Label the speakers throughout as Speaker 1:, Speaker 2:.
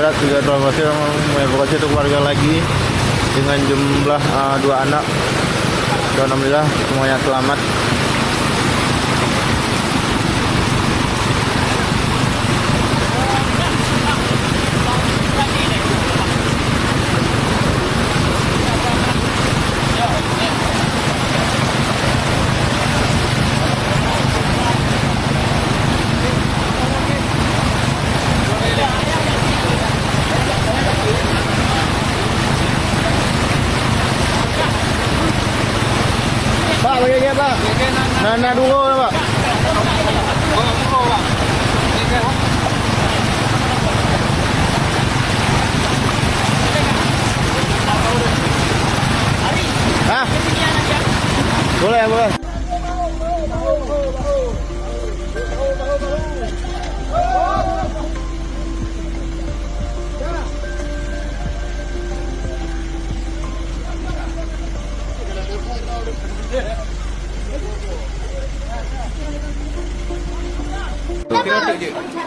Speaker 1: Akhirat juga telah berhasil mengevakuasi satu keluarga lagi dengan jumlah 2 anak. Dan alhamdulillah semuanya selamat. Pak, bagaimana Pak? Nana dulu ya Pak. Hah? Boleh, boleh.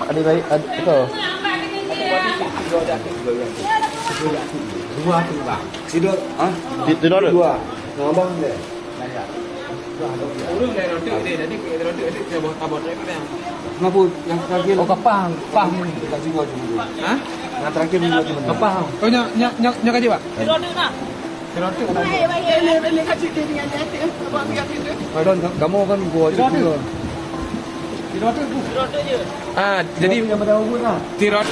Speaker 1: Adik baik, itu.
Speaker 2: Dua tu bang. Tidur,
Speaker 1: Tidur ada?
Speaker 2: dua. Ngomong deh.
Speaker 3: Urung dari roti dia, jadi roti dia bawa tabot lagi dah.
Speaker 2: Kenapa yang terakhir?
Speaker 3: Oh kapang ni.
Speaker 2: Dekat sini aja dulu.
Speaker 3: Hah?
Speaker 2: Yang terakhir dulu aja.
Speaker 3: Kapang. Kau nyak aja pak. Roti nak. Roti.
Speaker 2: Padahal kamu kan gua aja dulu.
Speaker 3: Roti je. Jadi
Speaker 2: yang pada ubun lah.
Speaker 3: tirot.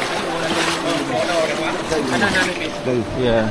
Speaker 1: Iya.